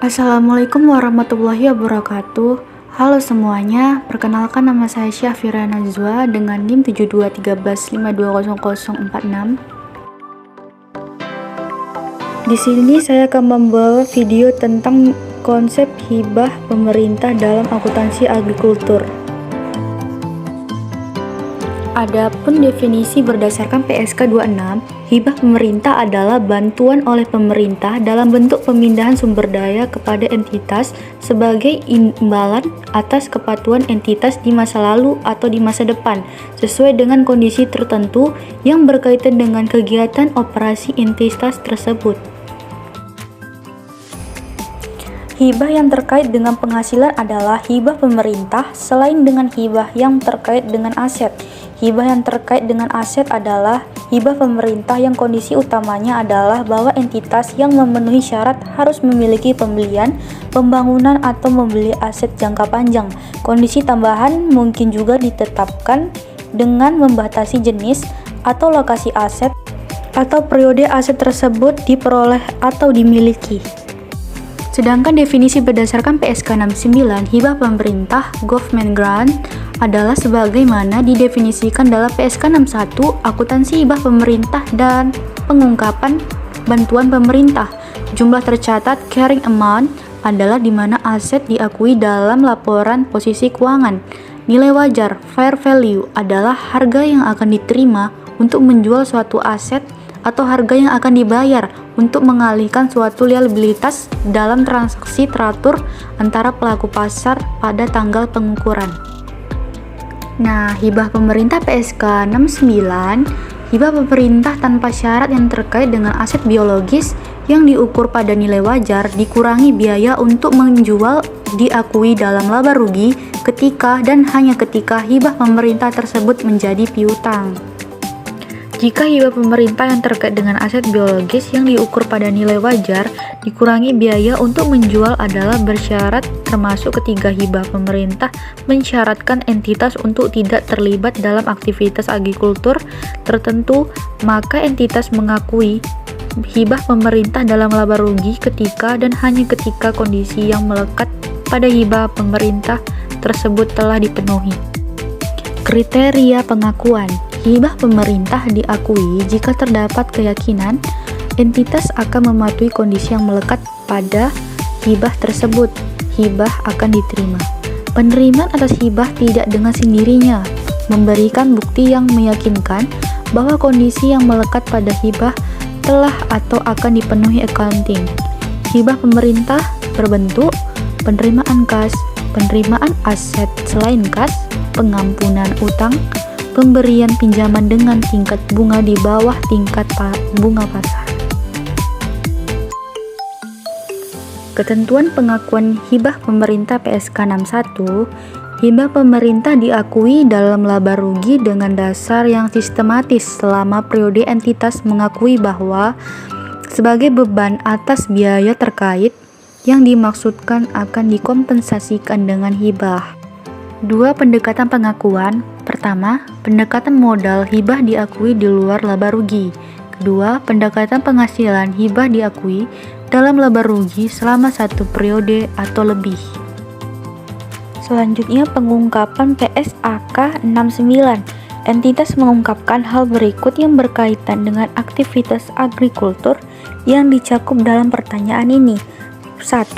Assalamualaikum warahmatullahi wabarakatuh. Halo semuanya, perkenalkan nama saya Syafira Najwa dengan NIM 7213520046. Di sini saya akan membawa video tentang konsep hibah pemerintah dalam akuntansi agrikultur. Adapun definisi berdasarkan PSK 26, hibah pemerintah adalah bantuan oleh pemerintah dalam bentuk pemindahan sumber daya kepada entitas sebagai imbalan atas kepatuhan entitas di masa lalu atau di masa depan, sesuai dengan kondisi tertentu yang berkaitan dengan kegiatan operasi entitas tersebut. Hibah yang terkait dengan penghasilan adalah hibah pemerintah selain dengan hibah yang terkait dengan aset. Hibah yang terkait dengan aset adalah hibah pemerintah yang kondisi utamanya adalah bahwa entitas yang memenuhi syarat harus memiliki pembelian, pembangunan atau membeli aset jangka panjang. Kondisi tambahan mungkin juga ditetapkan dengan membatasi jenis atau lokasi aset atau periode aset tersebut diperoleh atau dimiliki. Sedangkan definisi berdasarkan PSK 69, hibah pemerintah (government grant) adalah sebagaimana didefinisikan dalam PSK 61, akuntansi hibah pemerintah dan pengungkapan bantuan pemerintah. Jumlah tercatat carrying amount adalah di mana aset diakui dalam laporan posisi keuangan. Nilai wajar fair value adalah harga yang akan diterima untuk menjual suatu aset atau harga yang akan dibayar untuk mengalihkan suatu liabilitas dalam transaksi teratur antara pelaku pasar pada tanggal pengukuran. Nah, hibah pemerintah PSK 69, hibah pemerintah tanpa syarat yang terkait dengan aset biologis yang diukur pada nilai wajar dikurangi biaya untuk menjual diakui dalam laba rugi ketika dan hanya ketika hibah pemerintah tersebut menjadi piutang. Jika hibah pemerintah yang terkait dengan aset biologis yang diukur pada nilai wajar dikurangi biaya untuk menjual adalah bersyarat, termasuk ketiga hibah pemerintah mensyaratkan entitas untuk tidak terlibat dalam aktivitas agrikultur tertentu, maka entitas mengakui hibah pemerintah dalam laba rugi ketika dan hanya ketika kondisi yang melekat pada hibah pemerintah tersebut telah dipenuhi. Kriteria pengakuan hibah pemerintah diakui jika terdapat keyakinan entitas akan mematuhi kondisi yang melekat pada hibah tersebut. Hibah akan diterima. Penerimaan atas hibah tidak dengan sendirinya memberikan bukti yang meyakinkan bahwa kondisi yang melekat pada hibah telah atau akan dipenuhi accounting. Hibah pemerintah berbentuk penerimaan kas, penerimaan aset selain kas, pengampunan utang, pemberian pinjaman dengan tingkat bunga di bawah tingkat bunga pasar. Ketentuan pengakuan hibah pemerintah PSK 61, hibah pemerintah diakui dalam laba rugi dengan dasar yang sistematis selama periode entitas mengakui bahwa sebagai beban atas biaya terkait yang dimaksudkan akan dikompensasikan dengan hibah. Dua pendekatan pengakuan. Pertama, pendekatan modal hibah diakui di luar laba rugi. Kedua, pendekatan penghasilan hibah diakui dalam laba rugi selama satu periode atau lebih. Selanjutnya, pengungkapan PSAK 69. Entitas mengungkapkan hal berikut yang berkaitan dengan aktivitas agrikultur yang dicakup dalam pertanyaan ini. 1.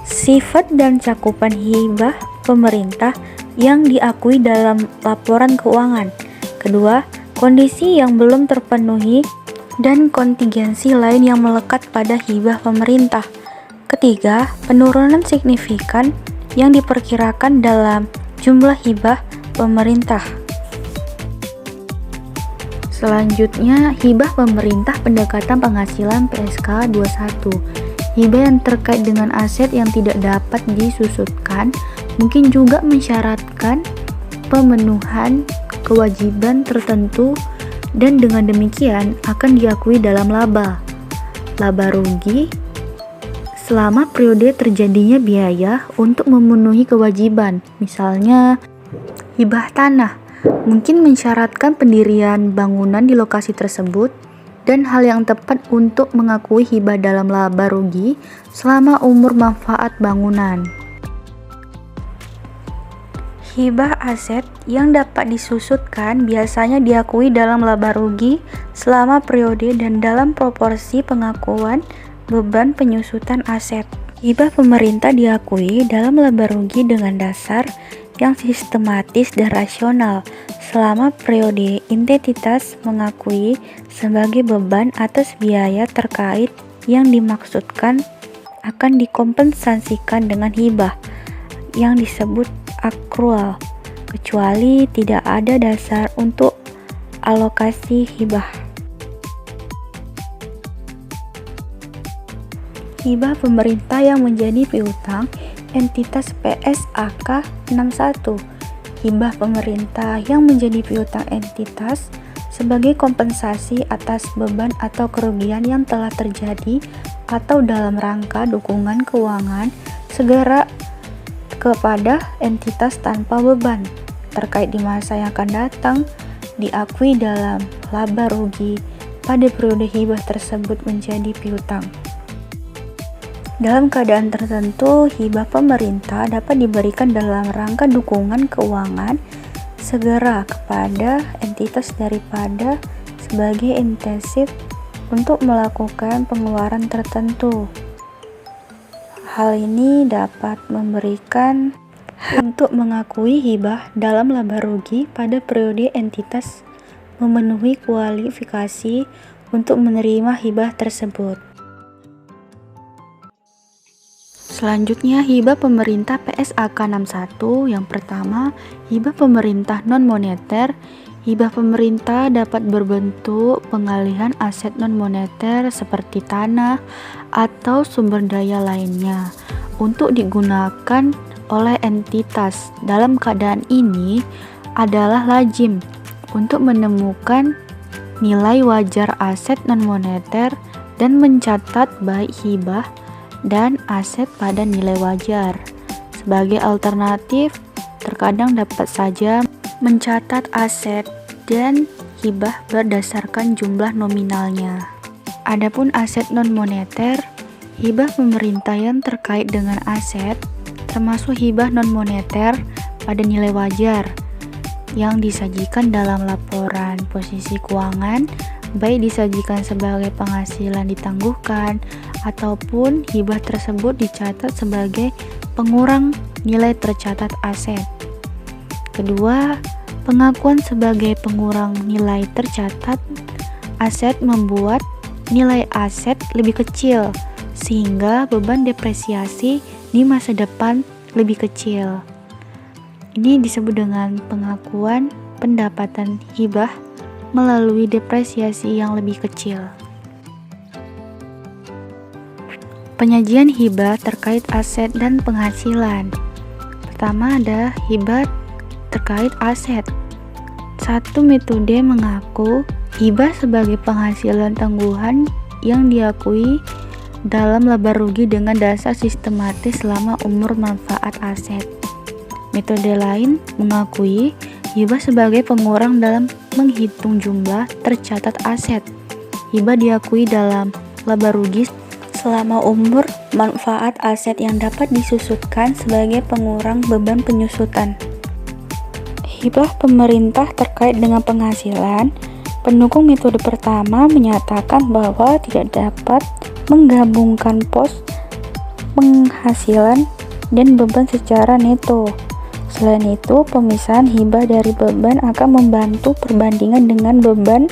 Sifat dan cakupan hibah pemerintah yang diakui dalam laporan keuangan. Kedua, kondisi yang belum terpenuhi dan kontingensi lain yang melekat pada hibah pemerintah. Ketiga, penurunan signifikan yang diperkirakan dalam jumlah hibah pemerintah. Selanjutnya, hibah pemerintah pendekatan penghasilan PSK 21. Hibah yang terkait dengan aset yang tidak dapat disusutkan mungkin juga mensyaratkan pemenuhan kewajiban tertentu dan dengan demikian akan diakui dalam laba rugi selama periode terjadinya biaya untuk memenuhi kewajiban. Misalnya, hibah tanah mungkin mensyaratkan pendirian bangunan di lokasi tersebut dan hal yang tepat untuk mengakui hibah dalam laba rugi selama umur manfaat bangunan. Hibah aset yang dapat disusutkan biasanya diakui dalam laba rugi selama periode dan dalam proporsi pengakuan beban penyusutan aset. Hibah pemerintah diakui dalam laba rugi dengan dasar yang sistematis dan rasional selama periode entitas mengakui sebagai beban atas biaya terkait yang dimaksudkan akan dikompensasikan dengan hibah yang disebut akrual, kecuali tidak ada dasar untuk alokasi hibah. Hibah pemerintah yang menjadi piutang entitas PSAK 61. Hibah pemerintah yang menjadi piutang entitas sebagai kompensasi atas beban atau kerugian yang telah terjadi atau dalam rangka dukungan keuangan segera kepada entitas tanpa beban terkait di masa yang akan datang diakui dalam laba rugi pada periode hibah tersebut menjadi piutang. Dalam keadaan tertentu, hibah pemerintah dapat diberikan dalam rangka dukungan keuangan segera kepada entitas daripada sebagai intensif untuk melakukan pengeluaran tertentu. Hal ini dapat memberikan hak untuk mengakui hibah dalam laba rugi pada periode entitas memenuhi kualifikasi untuk menerima hibah tersebut. Selanjutnya, hibah pemerintah PSAK 61. Yang pertama, hibah pemerintah non-moneter. Hibah pemerintah dapat berbentuk pengalihan aset non-moneter seperti tanah atau sumber daya lainnya untuk digunakan oleh entitas. Dalam keadaan ini adalah lazim untuk menemukan nilai wajar aset non-moneter dan mencatat baik hibah dan aset pada nilai wajar. Sebagai alternatif, terkadang dapat saja mencatat aset dan hibah berdasarkan jumlah nominalnya. Adapun aset non-moneter, hibah pemerintah yang terkait dengan aset, termasuk hibah non-moneter pada nilai wajar yang disajikan dalam laporan posisi keuangan, baik disajikan sebagai penghasilan ditangguhkan ataupun hibah tersebut dicatat sebagai pengurang nilai tercatat aset. Kedua, pengakuan sebagai pengurang nilai tercatat aset membuat nilai aset lebih kecil sehingga beban depresiasi di masa depan lebih kecil. Ini disebut dengan pengakuan pendapatan hibah melalui depresiasi yang lebih kecil. Penyajian hibah terkait aset dan penghasilan. Pertama ada hibah terkait aset. Satu metode mengaku hibah sebagai penghasilan tangguhan yang diakui dalam laba rugi dengan dasar sistematis selama umur manfaat aset. Metode lain mengakui hibah sebagai pengurang dalam menghitung jumlah tercatat aset. Hibah diakui dalam laba rugi selama umur manfaat aset yang dapat disusutkan sebagai pengurang beban penyusutan. Hibah pemerintah terkait dengan penghasilan. Pendukung metode pertama menyatakan bahwa tidak dapat menggabungkan pos penghasilan dan beban secara neto. Selain itu, pemisahan hibah dari beban akan membantu perbandingan dengan beban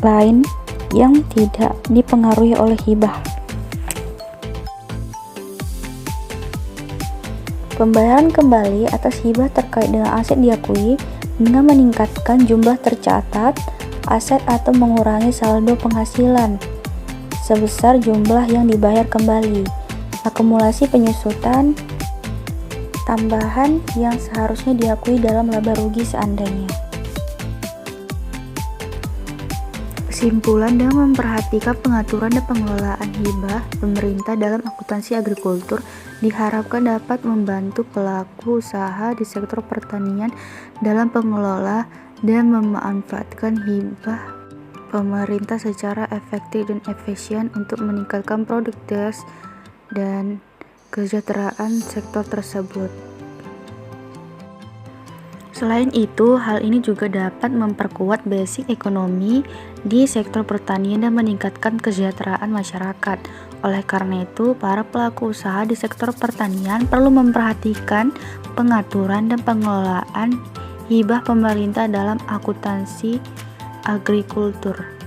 lain yang tidak dipengaruhi oleh hibah. Pembayaran kembali atas hibah terkait dengan aset diakui dengan meningkatkan jumlah tercatat aset atau mengurangi saldo penghasilan sebesar jumlah yang dibayar kembali. Akumulasi penyusutan tambahan yang seharusnya diakui dalam laba rugi seandainya. Kesimpulan, dengan memperhatikan pengaturan dan pengelolaan hibah pemerintah dalam akuntansi agrikultur diharapkan dapat membantu pelaku usaha di sektor pertanian dalam pengelola dan memanfaatkan hibah pemerintah secara efektif dan efisien untuk meningkatkan produktivitas dan kesejahteraan sektor tersebut. Selain itu, hal ini juga dapat memperkuat basic ekonomi di sektor pertanian dan meningkatkan kesejahteraan masyarakat. Oleh karena itu, para pelaku usaha di sektor pertanian perlu memperhatikan pengaturan dan pengelolaan hibah pemerintah dalam akuntansi agrikultur.